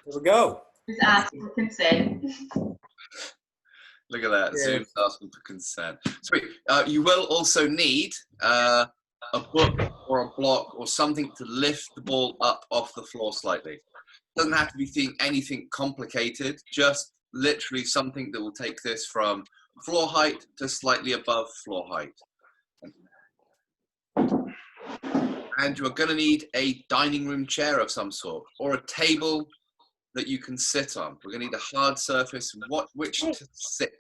Here we go. Just asking for consent. Look at that. Yeah. Zoom's asking for consent. Sweet. You will also need a book or a block or something to lift the ball up off the floor slightly. Doesn't have to be anything complicated, just literally something that will take this from floor height to slightly above floor height. And you're going to need a dining room chair of some sort or a table that you can sit on. We're going to need a hard surface which to sit.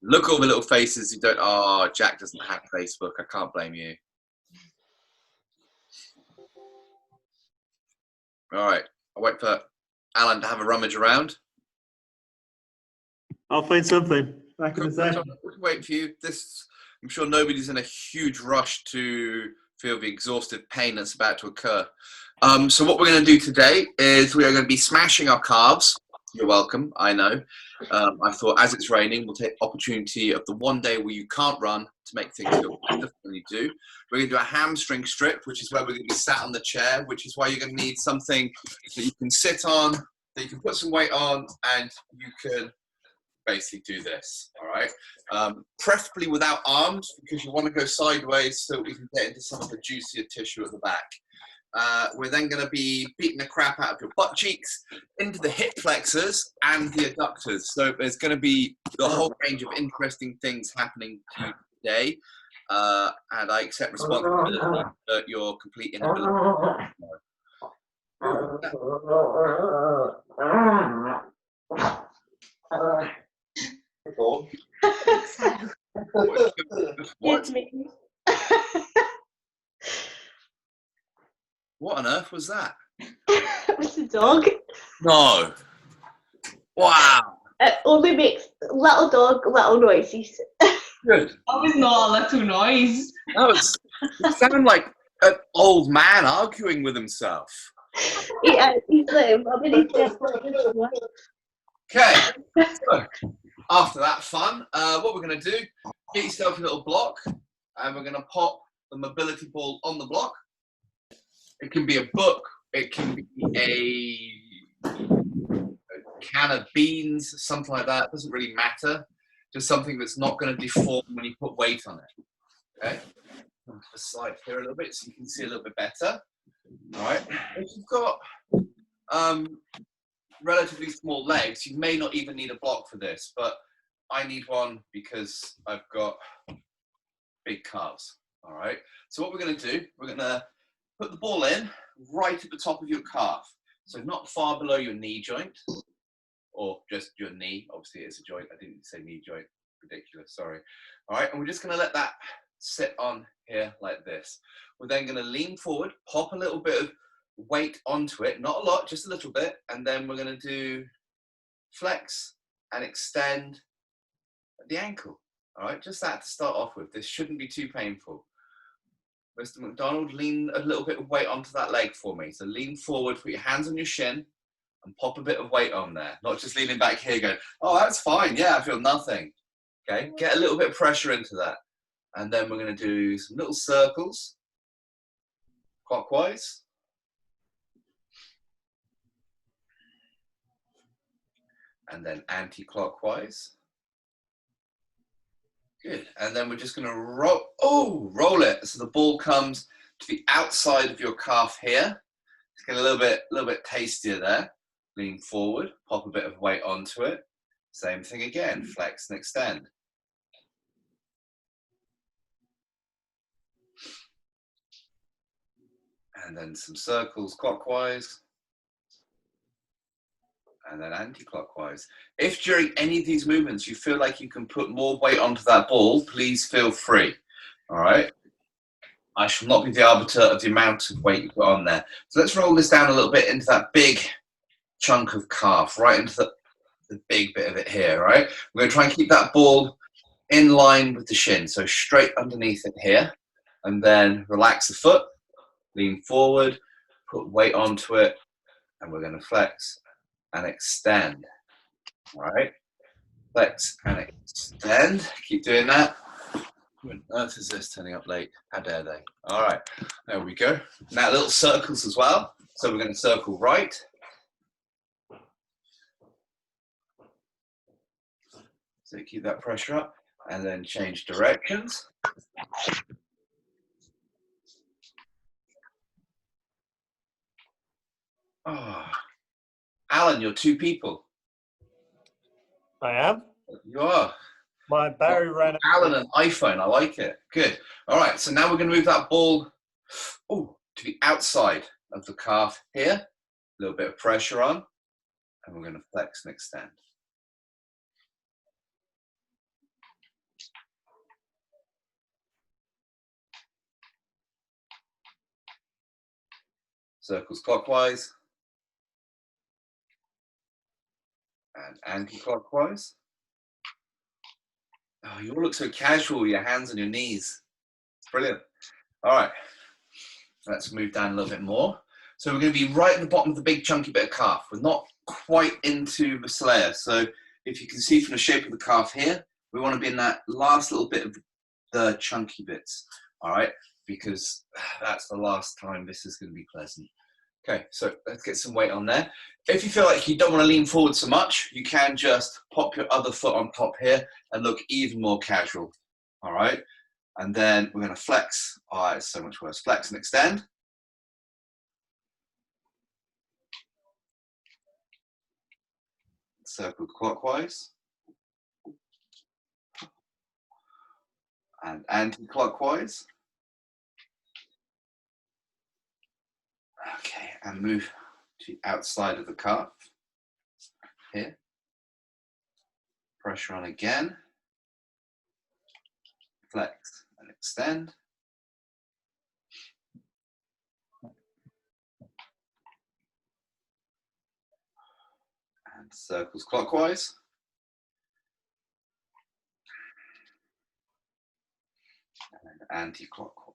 Look all the little faces you don't. Oh, Jack doesn't have Facebook. I can't blame you. All right, I'll wait for Alan to have a rummage around. I'll find something. Back in a second. Wait for you. I'm sure nobody's in a huge rush to feel the exhaustive pain that's about to occur. So what we're going to do today is we are going to be smashing our calves. You're welcome, I know. I thought as it's raining, we'll take opportunity of the one day where you can't run to make things feel better than you do. We're going to do a hamstring strip, which is where we're going to be sat on the chair, which is why you're going to need something that you can sit on, that you can put some weight on, and you can basically do this, all right? Preferably without arms, because you want to go sideways so we can get into some of the juicier tissue at the back. We're then going to be beating the crap out of your butt cheeks, into the hip flexors and the adductors. So there's going to be the whole range of interesting things happening to you today. And I accept responsibility for your complete inability. What? What on earth was that? It was the dog. No. Wow. It only makes little noises. Good. That was not a little noise. It sounded like an old man arguing with himself. He's like rubbing his chest. Okay. So, after that fun, what we're going to do, get yourself a little block, and we're going to pop the mobility ball on the block. It can be a book, it can be a can of beans, something like that. It doesn't really matter. Just something that's not going to deform when you put weight on it. Okay? Onto the side here a little bit so you can see a little bit better. All right. If you've got relatively small legs, you may not even need a block for this, but I need one because I've got big calves. All right. So what we're going to do, we're going to put the ball in right at the top of your calf. So not far below your knee joint, or just your knee. Obviously it is a joint. I didn't say knee joint. Ridiculous, sorry. All right, and we're just gonna let that sit on here like this. We're then gonna lean forward, pop a little bit of weight onto it, not a lot, just a little bit, and then we're gonna do flex and extend at the ankle. All right, just that to start off with. This shouldn't be too painful. Mr. McDonald, lean a little bit of weight onto that leg for me. So lean forward, put your hands on your shin, and pop a bit of weight on there. Not just leaning back here going, oh, that's fine. Yeah, I feel nothing. Okay, get a little bit of pressure into that. And then we're going to do some little circles, clockwise. And then anti-clockwise. Good, and then we're just going to roll it. So the ball comes to the outside of your calf here. It's getting a little bit tastier there. Lean forward, pop a bit of weight onto it. Same thing again, flex and extend. And then some circles clockwise. And then anti-clockwise. If during any of these movements you feel like you can put more weight onto that ball, please feel free. All right. I shall not be the arbiter of the amount of weight you put on there. So let's roll this down a little bit into that big chunk of calf, right into the big bit of it here, right? We're going to try and keep that ball in line with the shin, so straight underneath it here. And then relax the foot, lean forward, put weight onto it, and we're going to flex and extend. All right, flex and extend. Keep doing that. Who on earth is this turning up late? How dare they? All right, there we go. Now little circles as well. So we're going to circle right, So keep that pressure up and then change directions. Oh. Alan, you're two people. I am. You are. My battery ran out. Alan, an iPhone. I like it. Good. All right. So now we're going to move that ball to the outside of the calf here. A little bit of pressure on. And we're going to flex and extend. Circles clockwise. And anti-clockwise. Oh, you all look so casual with your hands on your knees. Brilliant. All right. Let's move down a little bit more. So we're going to be right at the bottom of the big chunky bit of calf. We're not quite into Basileia. So if you can see from the shape of the calf here, we want to be in that last little bit of the chunky bits. All right. Because that's the last time this is going to be pleasant. Okay, so let's get some weight on there. If you feel like you don't want to lean forward so much, you can just pop your other foot on top here and look even more casual. All right, and then we're going to flex. Oh, it's so much worse. Flex and extend. Circle clockwise. And anti-clockwise. Okay, and move to the outside of the calf. Here. Pressure on again. Flex and extend. And circles clockwise. And anti-clockwise.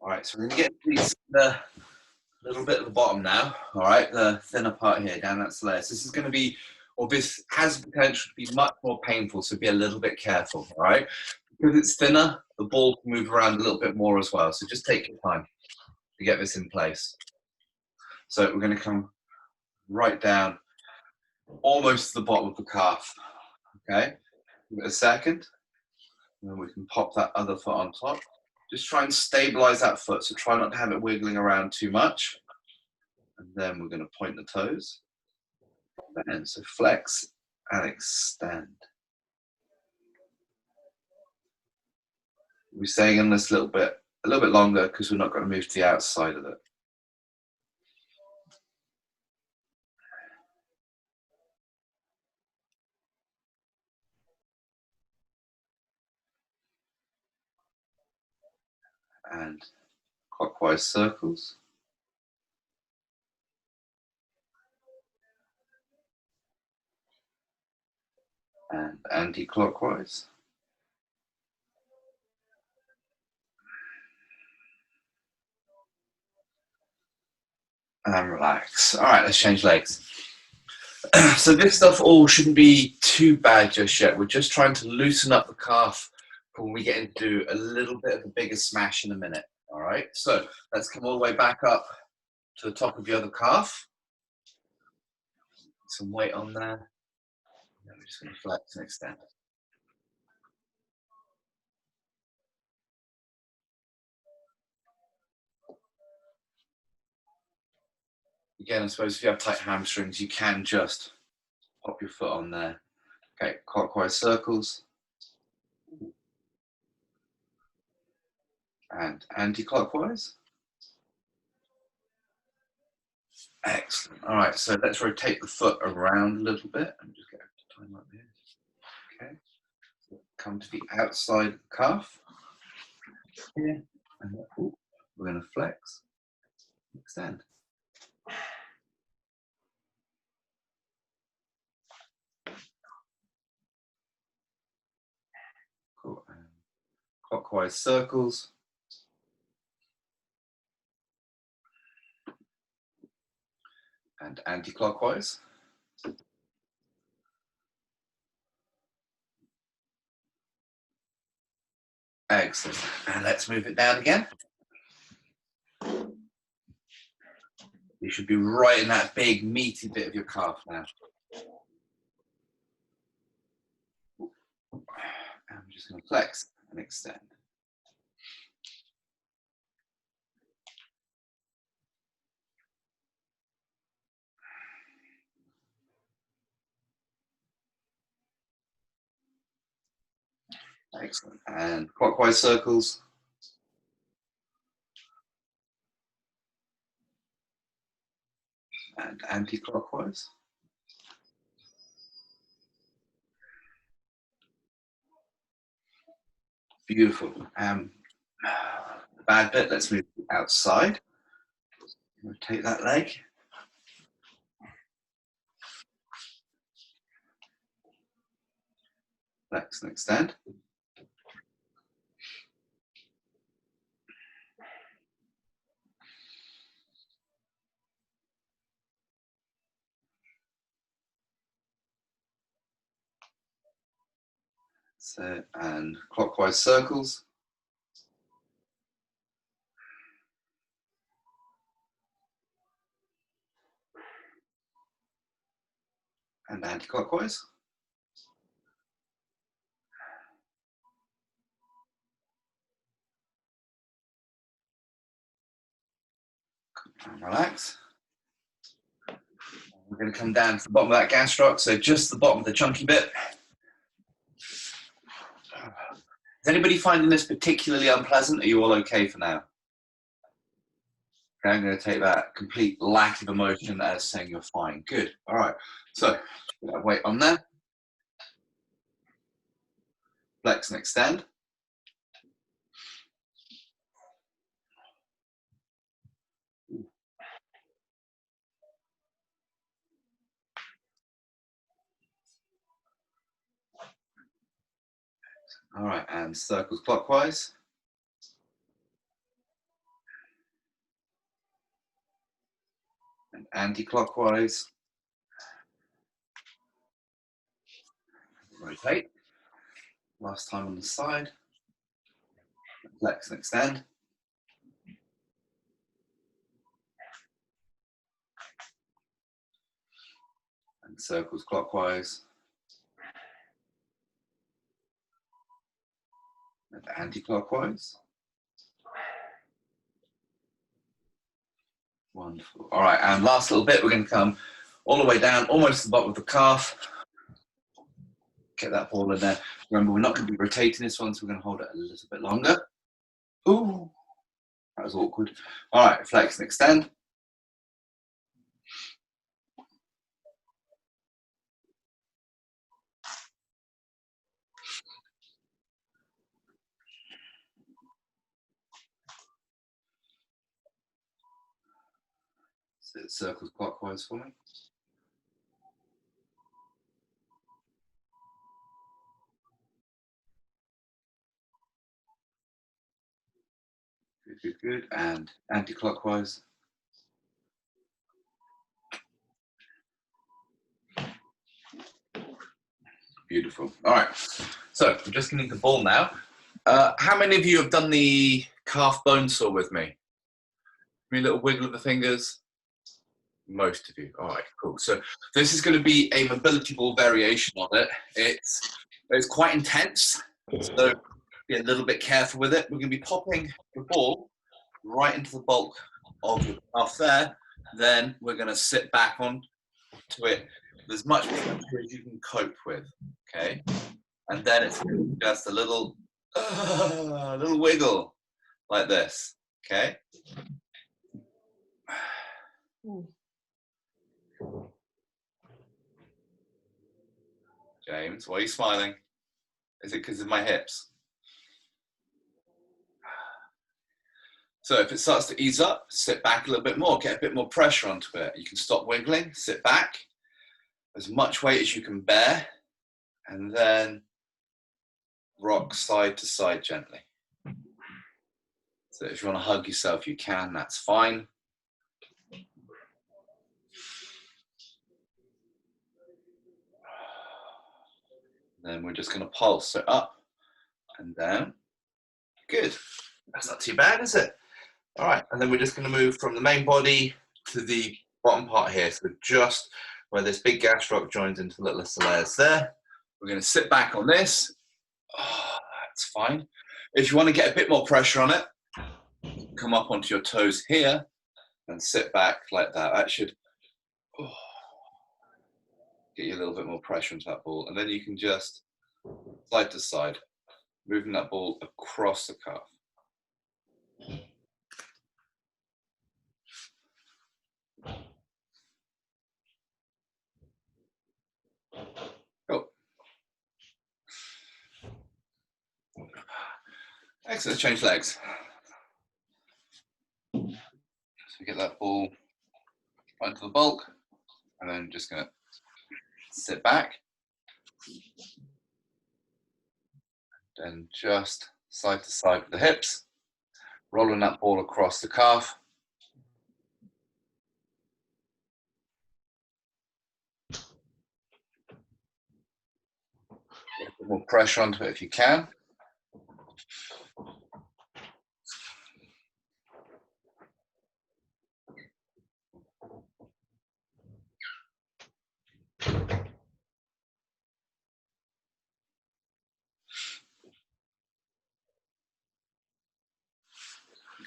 All right, so we're going to get the little bit at the bottom now. All right, the thinner part here, down that layer. So this is going to be, or this has the potential to be much more painful, so be a little bit careful, all right? Because it's thinner, the ball can move around a little bit more as well. So just take your time to get this in place. So we're going to come right down, almost to the bottom of the calf, okay? Give it a second, and then we can pop that other foot on top. Just try and stabilize that foot, so try not to have it wiggling around too much. And then we're going to point the toes. And so flex and extend. We're staying in this a little bit longer because we're not going to move to the outside of it. And clockwise circles. And anti-clockwise. And relax. All right, let's change legs. So this stuff all shouldn't be too bad just yet. We're just trying to loosen up the calf when we get into a little bit of a bigger smash in a minute. All right, so let's come all the way back up to the top of the other calf. Some weight on there. And we're just going to flex and extend. Again, I suppose if you have tight hamstrings, you can just pop your foot on there. Okay, clockwise circles. And anti-clockwise. Excellent. All right, so let's rotate the foot around a little bit. And just get a time like this. Okay. So come to the outside of the calf. Here. And we're going to flex. Extend. Cool. And clockwise circles. And anti-clockwise. Excellent. And let's move it down again. You should be right in that big meaty bit of your calf now. And I'm just going to flex and extend. Excellent. And clockwise circles. And anti-clockwise. Beautiful. The bad bit, let's move outside. Rotate that leg. Flex and extend. So, and clockwise circles. And anti-clockwise. And relax. We're going to come down to the bottom of that gastroc, so just the bottom of the chunky bit. Is anybody finding this particularly unpleasant? Are you all okay for now? Okay, I'm going to take that complete lack of emotion as saying you're fine. Good. All right. So, put that weight on there. Flex and extend. All right, and circles clockwise. And anti-clockwise. Rotate. Last time on the side. Flex and extend. And circles clockwise. And anti-clockwise. Wonderful. All right, and last little bit, we're going to come all the way down, almost to the bottom of the calf. Get that ball in there. Remember, we're not going to be rotating this one, so we're going to hold it a little bit longer. Ooh, that was awkward. All right, flex and extend. So it circles clockwise for me. Good, good, good. And anti-clockwise. Beautiful. All right. So we're just going to need the ball now. How many of you have done the calf bone saw with me? Give me a little wiggle of the fingers. Most of you. All right, cool. So this is going to be a mobility ball variation of it. It's quite intense, so be a little bit careful with it. We're going to be popping the ball right into the bulk of your calf there. Then we're going to sit back on to it with as much pressure as you can cope with. Okay, and then it's just a little wiggle like this. Okay. James, why are you smiling? Is it because of my hips? So if it starts to ease up, sit back a little bit more, get a bit more pressure onto it. You can stop wiggling, sit back, as much weight as you can bear, and then rock side to side gently. So if you want to hug yourself, you can, that's fine. Then we're just going to pulse it up and down. Good. That's not too bad, is it? All right, and then we're just going to move from the main body to the bottom part here. So just where this big gastroc joins into the little layers there. We're going to sit back on this. Oh, that's fine. If you want to get a bit more pressure on it, come up onto your toes here and sit back like that. That should get you a little bit more pressure into that ball. And then you can just side to side, moving that ball across the cuff. Cool. Excellent, change legs. So we get that ball right into the bulk, and then just gonna sit back, and just side to side with the hips, rolling that ball across the calf. Get a bit more pressure onto it if you can.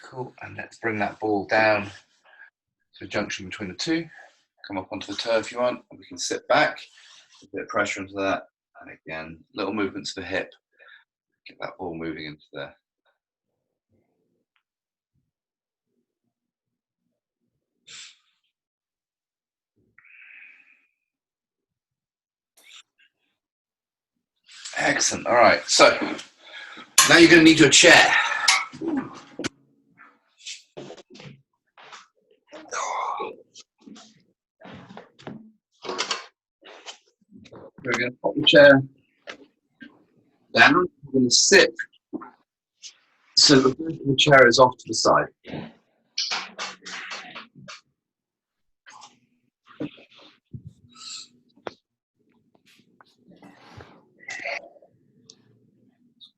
Cool, and let's bring that ball down to the junction between the two. Come up onto the toe if you want, and we can sit back, a bit of pressure into that, and again, little movement to the hip. Get that ball moving into there. Excellent, all right, so now you're going to need your chair. We're going to pop the chair down. We're going to sit so the chair is off to the side.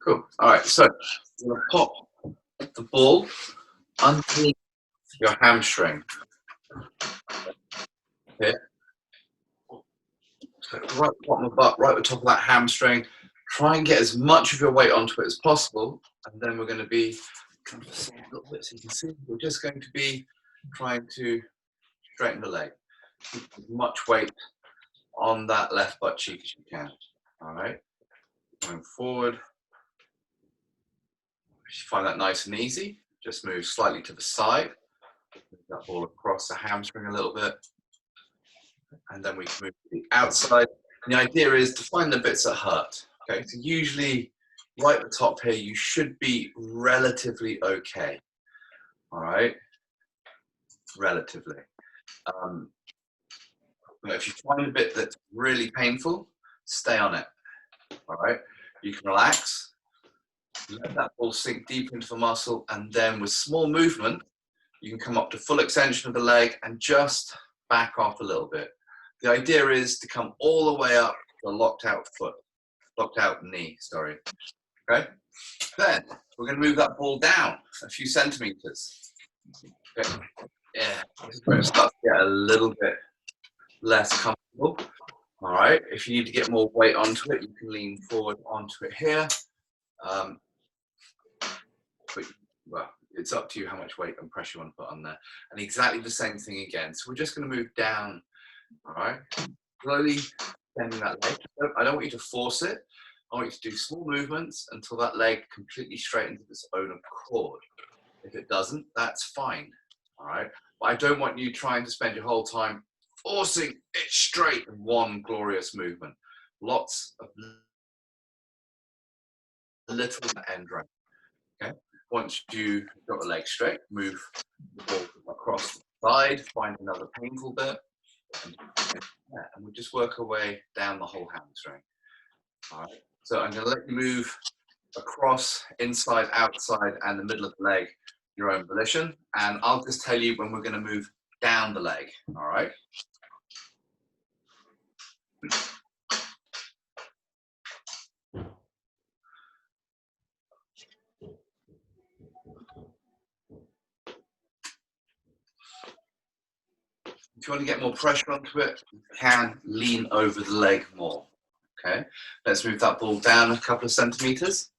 Cool. All right, so you're going to pop the ball underneath your hamstring. Here. So right bottom of the butt, right at the top of that hamstring. Try and get as much of your weight onto it as possible. And then we're going to be, come to the side a little bit so you can see, we're just going to be trying to straighten the leg. Keep as much weight on that left butt cheek as you can. All right. Going forward. If you find that nice and easy, just move slightly to the side. Move that ball across the hamstring a little bit. And then we can move to the outside. And the idea is to find the bits that hurt. Okay, so usually right at the top here, you should be relatively okay. All right, relatively. But if you find a bit that's really painful, stay on it. All right, you can relax, let that ball sink deep into the muscle, and then with small movement, you can come up to full extension of the leg and just back off a little bit. The idea is to come all the way up to the locked out foot, locked out knee, sorry. Okay? Then we're going to move that ball down a few centimeters. Okay? Yeah, this is where it starts to get a little bit less comfortable. All right, if you need to get more weight onto it, you can lean forward onto it here. But, well, it's up to you how much weight and pressure you want to put on there. And exactly the same thing again. So we're just going to move down. All right, slowly bending that leg. I don't want you to force it. I want you to do small movements until that leg completely straightens of its own accord. If it doesn't, that's fine. All right, but I don't want you trying to spend your whole time forcing it straight in one glorious movement. Lots of little end run. Okay. Once you've got the leg straight, move the ball across the side, find another painful bit, and we'll just work our way down the whole hamstring. All right. So I'm going to let you move across, inside, outside, and the middle of the leg, your own volition, and I'll just tell you when we're going to move down the leg. All right. you want to get more pressure onto it, you can lean over the leg more. Okay, let's move that ball down a couple of centimeters.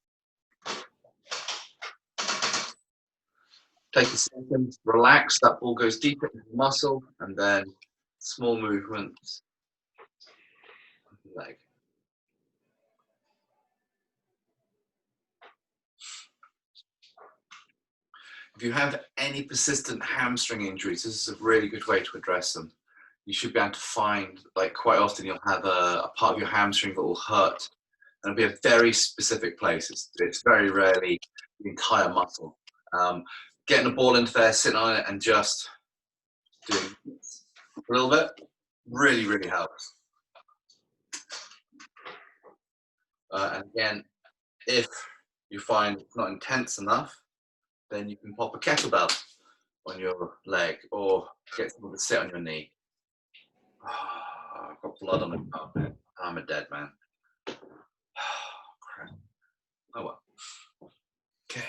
Take a second, relax, that ball goes deeper into the muscle, and then small movements of the leg. If you have any persistent hamstring injuries, this is a really good way to address them. You should be able to find, like quite often you'll have a part of your hamstring that will hurt, and it'll be a very specific place. It's very rarely the entire muscle. Getting the ball into there, sitting on it, and just doing a little bit really, really helps. And again, if you find it's not intense enough, then you can pop a kettlebell on your leg or get someone to sit on your knee. Oh, I've got blood on the carpet. I'm a dead man. Oh, crap. Oh well. Okay.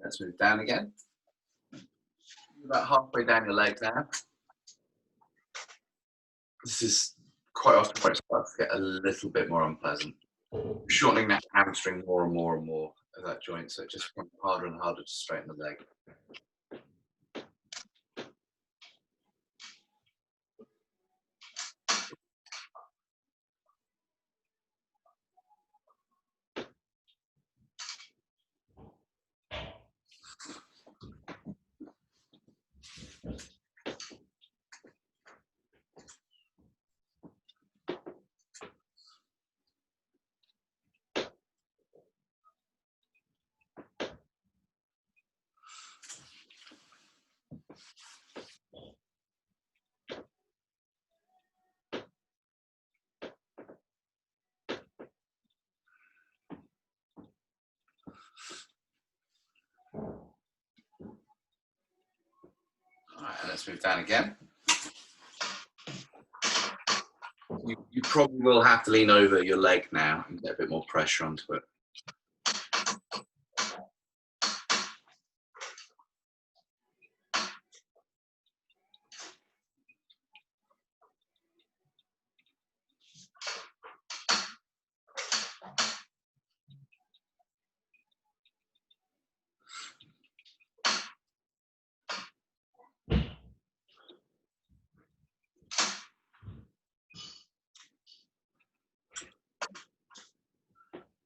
Let's move down again. About halfway down your leg now. This is quite often where it starts to get a little bit more unpleasant. Shortening that hamstring more and more and more of that joint, so it just becomes harder and harder to straighten the leg. All right, and let's move down again. You probably will have to lean over your leg now and get a bit more pressure onto it.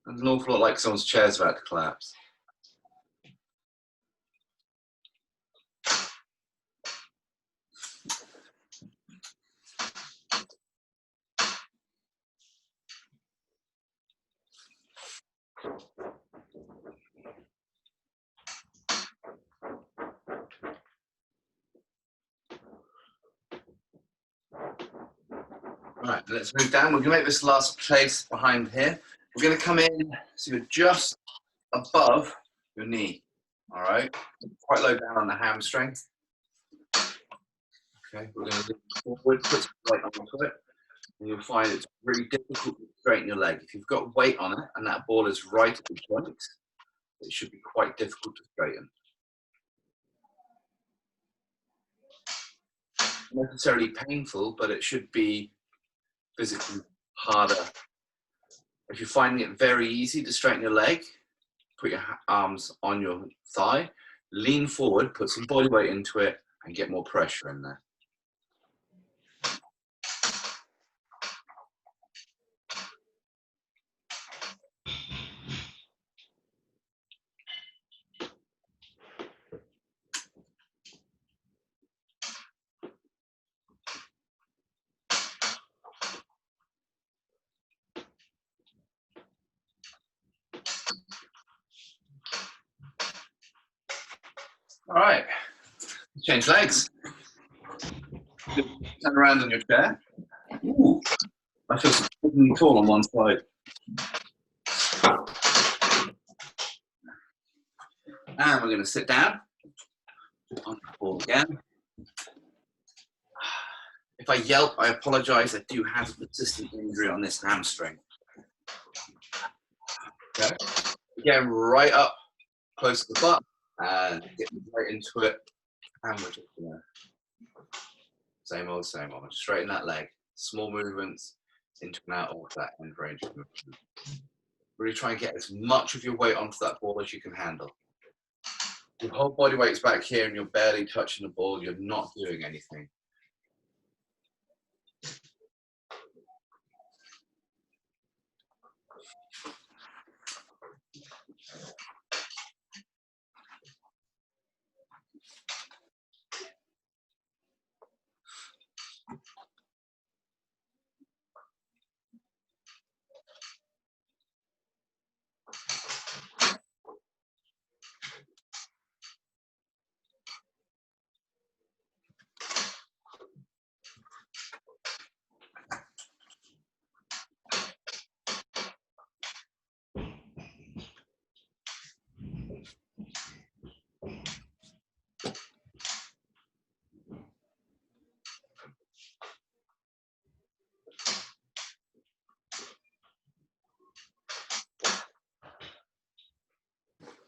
It's an awful lot like someone's chair's about to collapse. All right, let's move down. We're going to make this last place behind here. We're going to come in so you're just above your knee. All right, quite low down on the hamstring. Okay, we're going to lean forward, put some weight onto it, and you'll find it's really difficult to straighten your leg. If you've got weight on it and that ball is right at the joint, it should be quite difficult to straighten. Not necessarily painful, but it should be physically harder. If you're finding it very easy to straighten your leg, put your arms on your thigh, lean forward, put some body weight into it, and get more pressure in there. All right, change legs. Turn around on your chair. Ooh, I feel surprisingly tall on one side. And we're going to sit down on the ball again. If I yelp, I apologize. I do have a persistent injury on this hamstring. Okay. Again, right up close to the butt and get right into it. And we're just gonna same old, straighten that leg. Small movements into and out of that end range of movement. Really try and get as much of your weight onto that ball as you can handle. Your whole body weight's back here and you're barely touching the ball, you're not doing anything.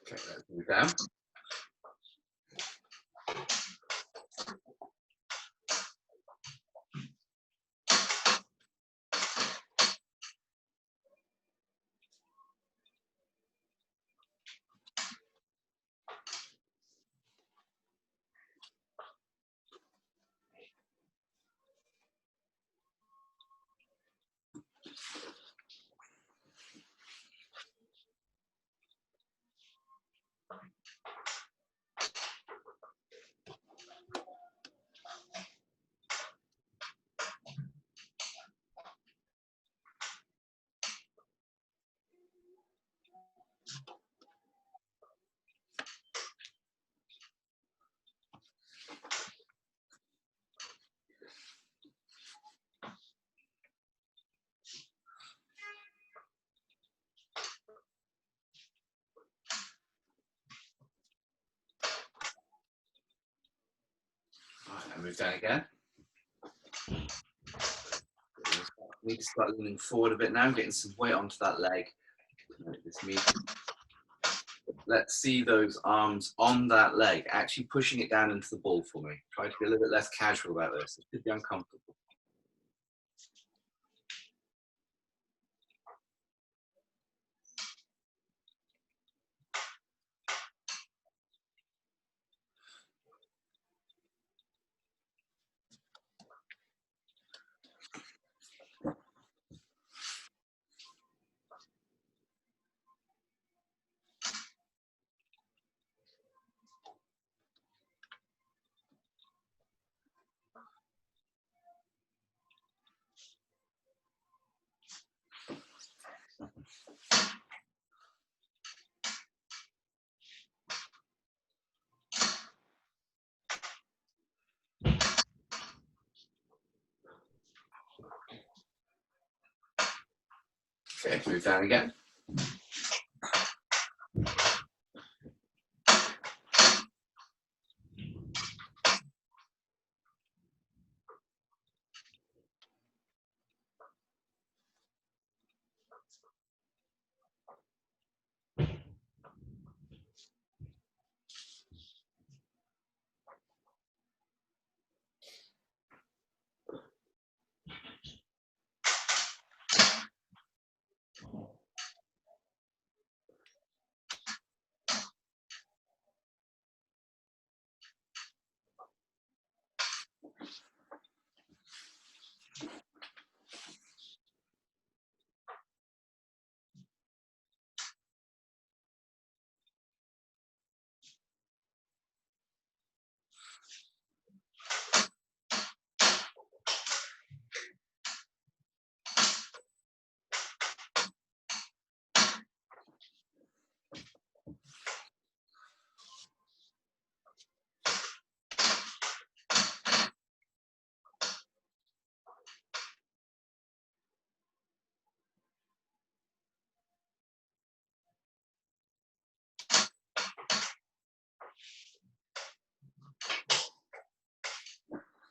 Okay, let's move down. All right, and move down again. Need to start leaning forward a bit now, getting some weight onto that leg. This means let's see those arms on that leg, actually pushing it down into the ball for me. Try to be a little bit less casual about this. It could be uncomfortable. Okay, move down again.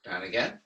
Down again.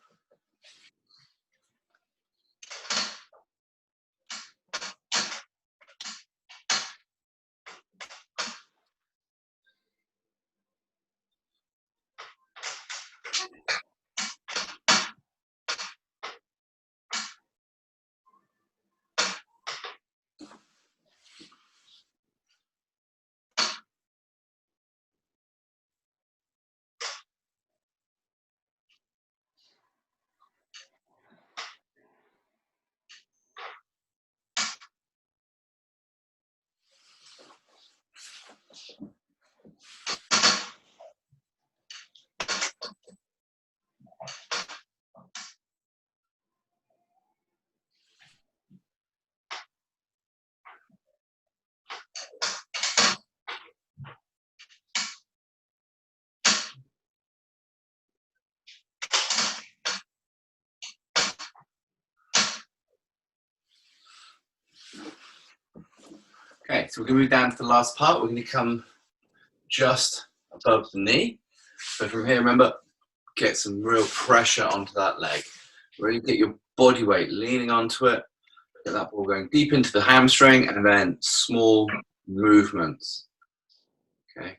Okay, so we're going to move down to the last part. We're going to come just above the knee. So from here, remember, get some real pressure onto that leg. Really get your body weight leaning onto it. Get that ball going deep into the hamstring, and then small movements. Okay.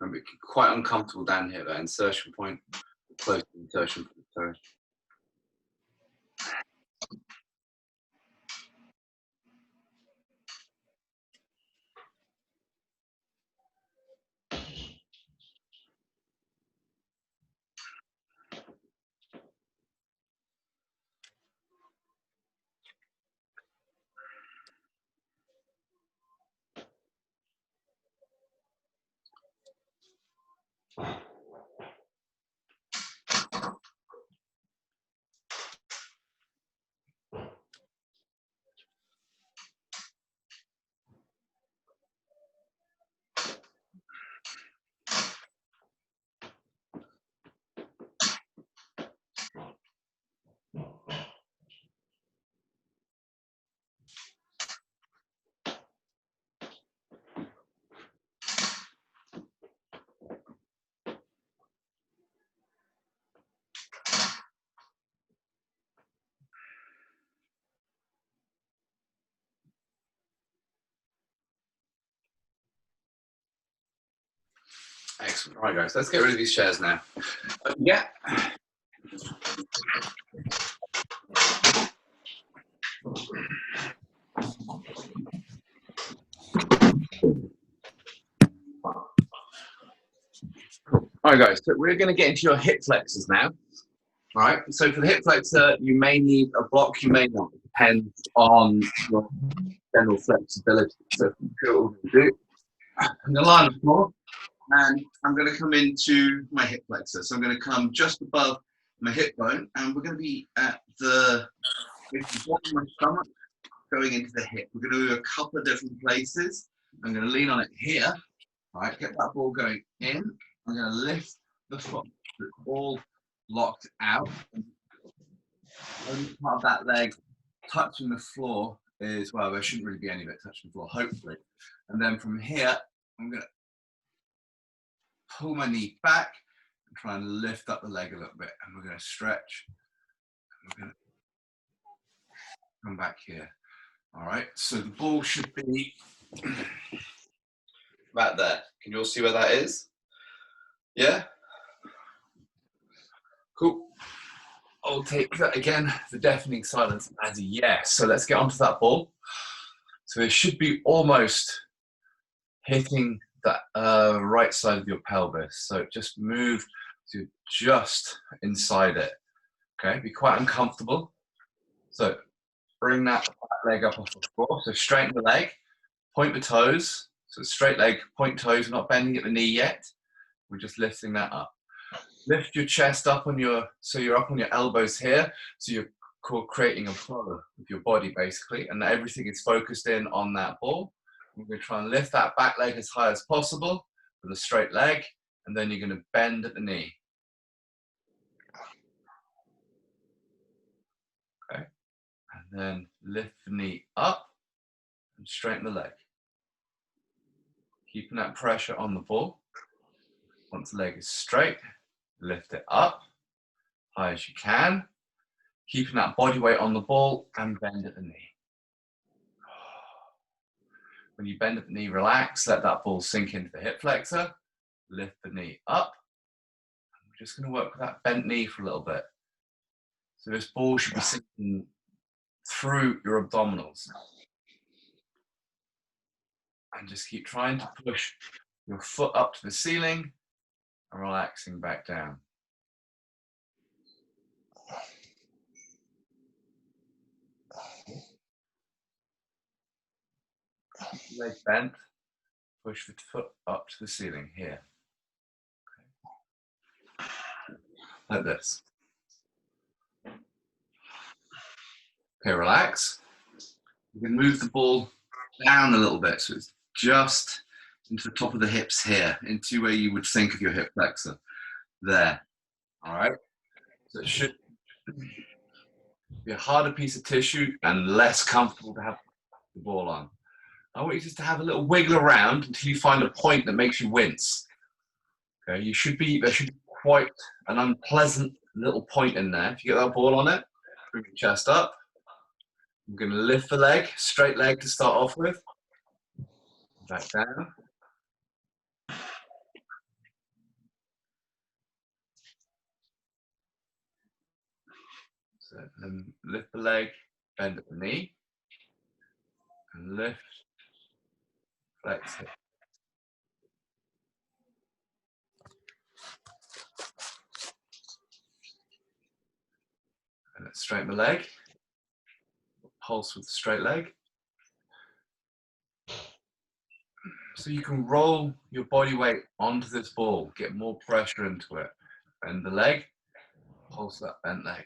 Remember, it's quite uncomfortable down here. That insertion point, close to the insertion point. Sorry. Excellent. Right, guys, let's get rid of these chairs now. Yeah. All right, guys, so we're going to get into your hip flexors now. All right, so for the hip flexor, you may need a block, you may not. It depends on your general flexibility. So what we're going to do, I'm going to lie on the floor, and I'm going to come into my hip flexor. So I'm going to come just above my hip bone, and we're going to be at the bottom of my stomach, going into the hip. We're going to do a couple of different places. I'm going to lean on it here. All right, get that ball going in. I'm going to lift the foot, all locked out. Only part of that leg touching the floor is, well, there shouldn't really be any of it touching the floor, hopefully. And then from here, I'm going to pull my knee back and try and lift up the leg a little bit. And we're going to stretch. And we're going to come back here. All right, so the ball should be about there. Can you all see where that is? Yeah? Cool. I'll take that again, the deafening silence as a yes. So let's get onto that ball. So it should be almost hitting that right side of your pelvis. So just move to just inside it. Okay, be quite uncomfortable. So bring that leg up off the floor. So straighten the leg, point the toes. So straight leg, point toes, not bending at the knee yet. We're just lifting that up. Lift your chest up on so you're up on your elbows here. So you're creating a flow with your body basically, and everything is focused in on that ball. We're going to try and lift that back leg as high as possible with a straight leg, and then you're going to bend at the knee. Okay, and then lift the knee up and straighten the leg. Keeping that pressure on the ball. Once the leg is straight, lift it up high as you can. Keeping that body weight on the ball and bend at the knee. When you bend at the knee, relax, let that ball sink into the hip flexor, lift the knee up. We're just going to work with that bent knee for a little bit. So this ball should be sinking through your abdominals. And just keep trying to push your foot up to the ceiling and relaxing back down. Leg bent, push the foot up to the ceiling here. Okay. Like this. Okay, relax. You can move the ball down a little bit, so it's just into the top of the hips here, into where you would think of your hip flexor. There. All right. So it should be a harder piece of tissue and less comfortable to have the ball on. I want you just to have a little wiggle around until you find a point that makes you wince. Okay, there should be quite an unpleasant little point in there. If you get that ball on it, bring your chest up. I'm going to lift the leg, straight leg to start off with. Back down. So then lift the leg, bend at the knee, and lift, flex it. And let's straighten the leg. Pulse with the straight leg. So you can roll your body weight onto this ball, get more pressure into it. Bend the leg, pulse that bent leg.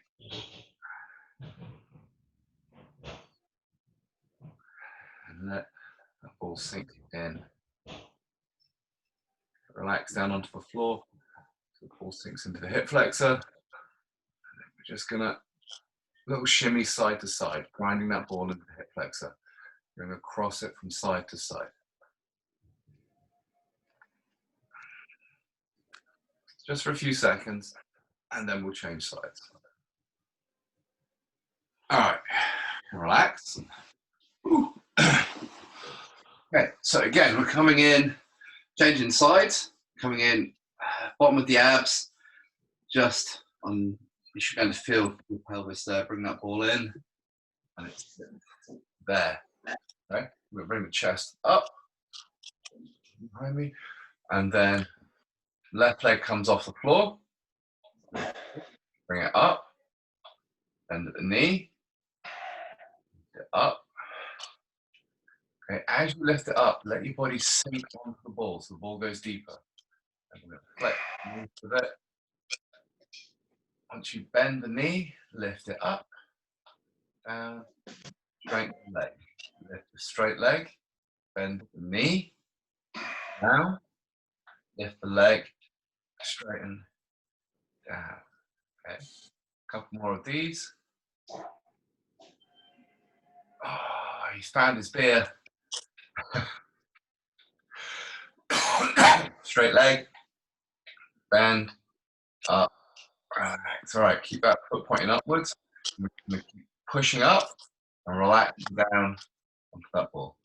And let that ball sink in. Relax down onto the floor. So the ball sinks into the hip flexor. And then we're just gonna little shimmy side to side, grinding that ball into the hip flexor. We're gonna cross it from side to side. Just for a few seconds, and then we'll change sides. All right, relax. Okay, so again, we're coming in, changing sides, coming in, bottom of the abs, just on, you should be able to feel your pelvis there, bring that ball in, and it's there. Okay, we'll bring the chest up, behind me, and then left leg comes off the floor, bring it up, bend at the knee, lift it up. Okay, as you lift it up, let your body sink onto the ball so the ball goes deeper. And we're going to flex, move with it. Once you bend the knee, lift it up, down, straighten the leg. Lift the straight leg, bend the knee, down, lift the leg, straighten, down. Okay, a couple more of these. Oh, he's found his beer. Straight leg, bend, up. It's all right, keep that foot pointing upwards. We're going to keep pushing up and relaxing down onto that ball.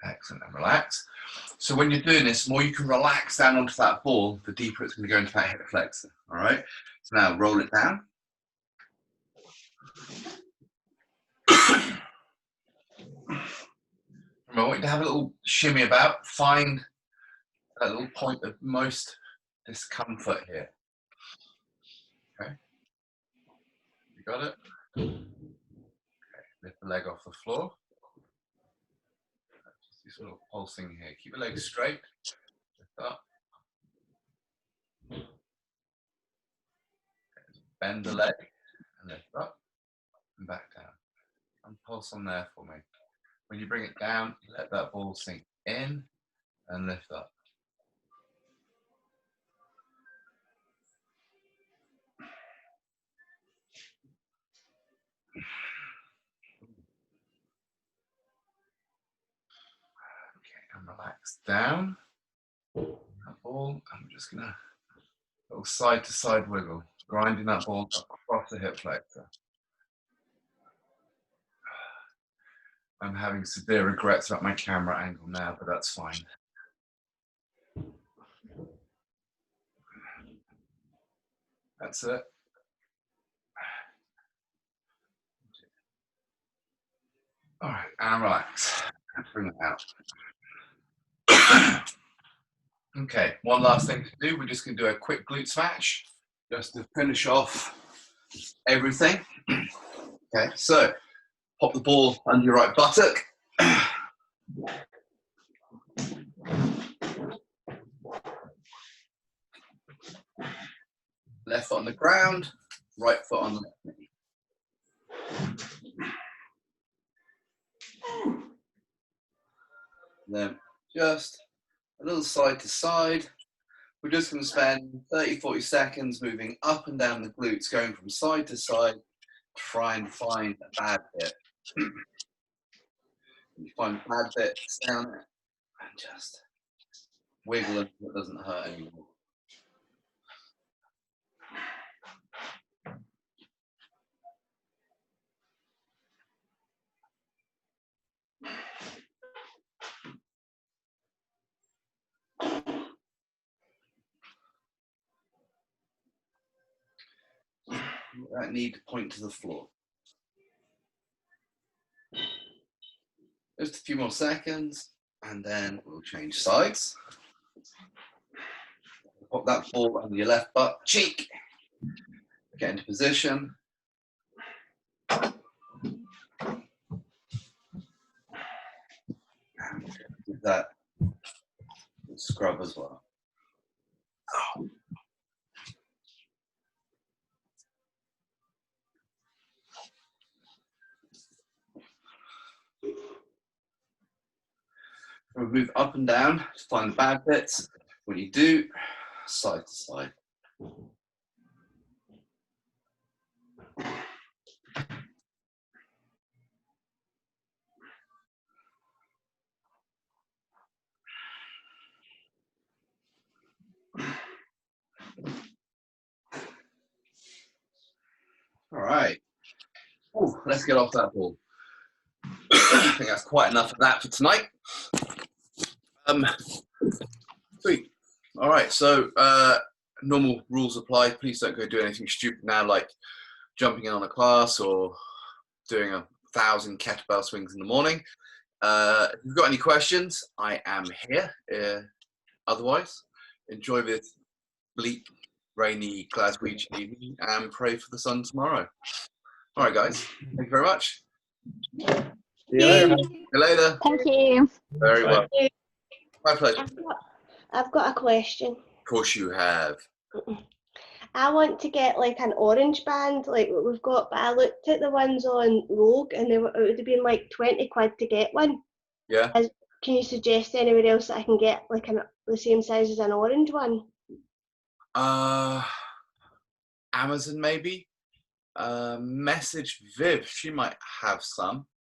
Excellent, and relax. So when you're doing this, the more you can relax down onto that ball, the deeper it's going to go into that hip flexor. All right. So now roll it down. I want you to have a little shimmy about. Find that little point of most discomfort here. Okay. You got it? Okay. Lift the leg off the floor. Just this little pulsing here. Keep the leg straight. Lift up. Bend the leg and lift up and back down. And pulse on there for me. When you bring it down, let that ball sink in and lift up. Okay, and relax down. That ball, I'm just gonna little side to side wiggle, grinding that ball across the hip flexor. I'm having severe regrets about my camera angle now, but that's fine. That's it. All right, and relax. Bring it out. Okay, one last thing to do. We're just going to do a quick glute smash just to finish off everything. Okay, so pop the ball under your right buttock. Left foot on the ground, right foot on the left knee. Then just a little side to side. We're just going to spend 30-40 seconds moving up and down the glutes, going from side to side. Try and find a bad bit. You find bad bits down it and just wiggle until it doesn't hurt anymore. That need to point to the floor. Just a few more seconds, and then we'll change sides. Pop that ball under your left butt cheek. Get into position. And give that a scrub as well. We'll move up and down to find the bad bits. When you do, side to side. All right. Ooh, let's get off that ball. I think that's quite enough of that for tonight. Sweet. All right, so normal rules apply. Please don't go do anything stupid now, like jumping in on a class or doing 1,000 kettlebell swings in the morning. If you've got any questions, I am here. Otherwise, enjoy this bleak, rainy Glaswegian evening and pray for the sun tomorrow. All right, guys. Thank you very much. See you later. See you later. Thank you. Very well. My pleasure. I've got a question. Of course you have. I want to get like an orange band, like what we've got, but I looked at the ones on Rogue and it would have been like 20 quid to get one. Yeah. Can you suggest anywhere else that I can get like the same size as an orange one? Amazon maybe. Message Viv. She might have some.